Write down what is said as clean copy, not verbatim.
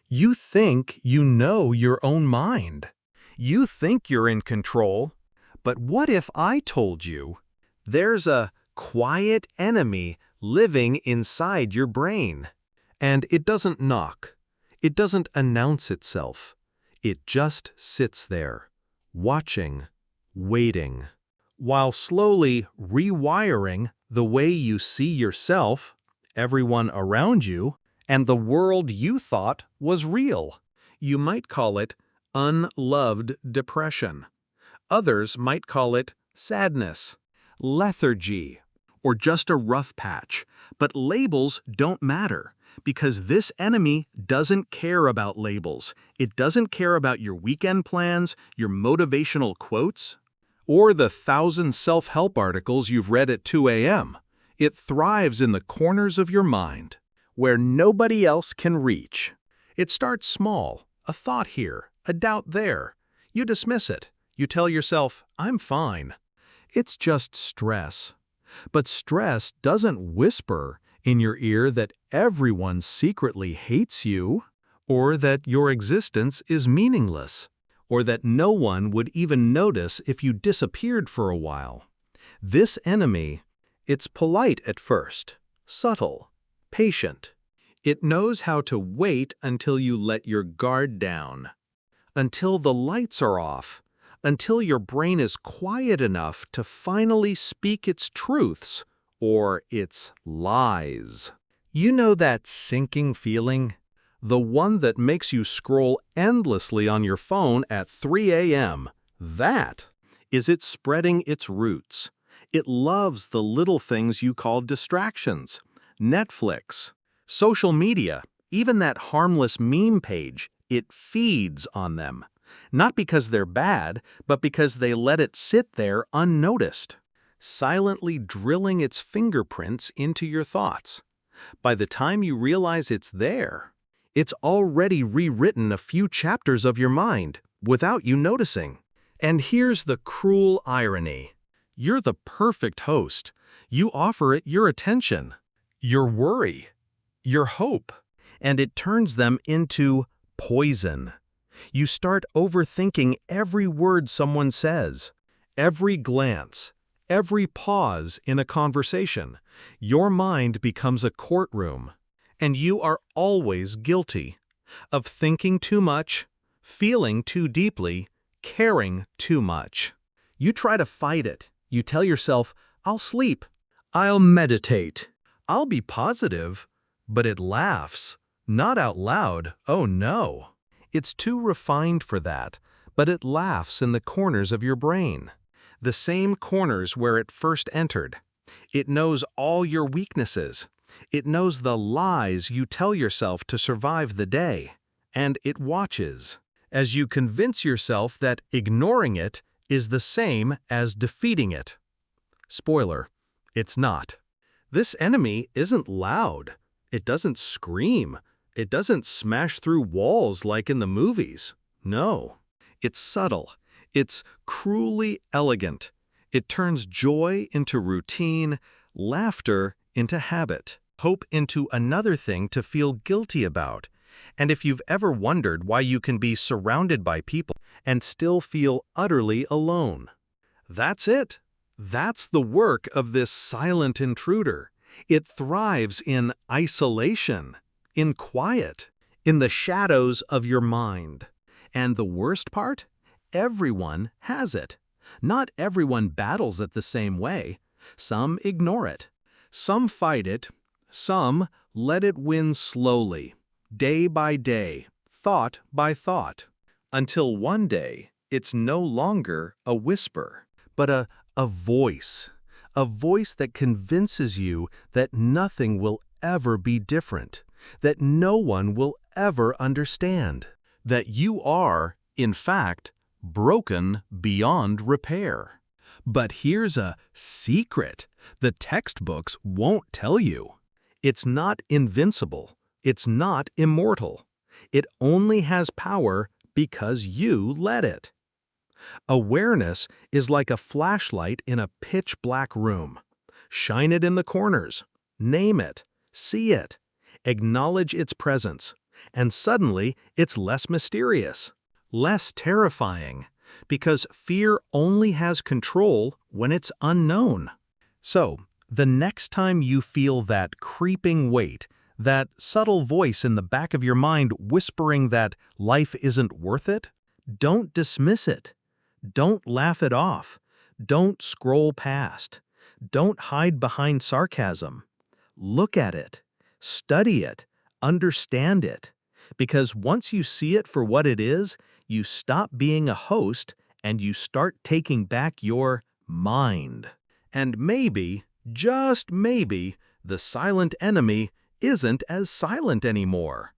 You think you know your own mind. You think you're in control. But what if I told you there's a quiet enemy living inside your brain? And it doesn't knock. It doesn't announce itself. It just sits there, watching, waiting, while slowly rewiring the way you see yourself, everyone around you, and the world you thought was real. You might call it unloved depression. Others might call it sadness, lethargy, or just a rough patch. But labels don't matter, because this enemy doesn't care about labels. It doesn't care about your weekend plans, your motivational quotes, or the 1,000 self-help articles you've read at 2 a.m. It thrives in the corners of your mind, where nobody else can reach. It starts small, a thought here, a doubt there. You dismiss it. You tell yourself, I'm fine. It's just stress. But stress doesn't whisper in your ear that everyone secretly hates you, or that your existence is meaningless, or that no one would even notice if you disappeared for a while. This enemy, it's polite at first, subtle, patient. It knows how to wait until you let your guard down, until the lights are off, until your brain is quiet enough to finally speak its truths or its lies. You know that sinking feeling? The one that makes you scroll endlessly on your phone at 3 a.m. That is it spreading its roots. It loves the little things you call distractions. Netflix, social media, even that harmless meme page, it feeds on them. Not because they're bad, but because they let it sit there unnoticed, silently drilling its fingerprints into your thoughts. By the time you realize it's there, it's already rewritten a few chapters of your mind without you noticing. And here's the cruel irony. You're the perfect host. You offer it your attention, your worry, your hope, and it turns them into poison. You start overthinking every word someone says, every glance, every pause in a conversation. Your mind becomes a courtroom, and you are always guilty of thinking too much, feeling too deeply, caring too much. You try to fight it. You tell yourself, I'll sleep, I'll meditate, I'll be positive, but it laughs, not out loud, oh no. It's too refined for that, but it laughs in the corners of your brain, the same corners where it first entered. It knows all your weaknesses. It knows the lies you tell yourself to survive the day, and it watches as you convince yourself that ignoring it is the same as defeating it. Spoiler, it's not. This enemy isn't loud. It doesn't scream. It doesn't smash through walls like in the movies. No. It's subtle. It's cruelly elegant. It turns joy into routine, laughter into habit, hope into another thing to feel guilty about. And if you've ever wondered why you can be surrounded by people and still feel utterly alone, that's it. That's the work of this silent intruder. It thrives in isolation, in quiet, in the shadows of your mind. And the worst part? Everyone has it. Not everyone battles it the same way. Some ignore it. Some fight it. Some let it win slowly, day by day, thought by thought, until one day it's no longer a whisper, but a voice that convinces you that nothing will ever be different, that no one will ever understand, that you are, in fact, broken beyond repair. But here's a secret the textbooks won't tell you. It's not invincible. It's not immortal. It only has power because you let it. Awareness is like a flashlight in a pitch-black room. Shine it in the corners. Name it. See it. Acknowledge its presence. And suddenly, it's less mysterious, less terrifying, because fear only has control when it's unknown. So, the next time you feel that creeping weight, that subtle voice in the back of your mind whispering that life isn't worth it, don't dismiss it. Don't laugh it off. Don't scroll past. Don't hide behind sarcasm. Look at it. Study it. Understand it. Because once you see it for what it is, you stop being a host and you start taking back your mind. And maybe, just maybe, the silent enemy isn't as silent anymore.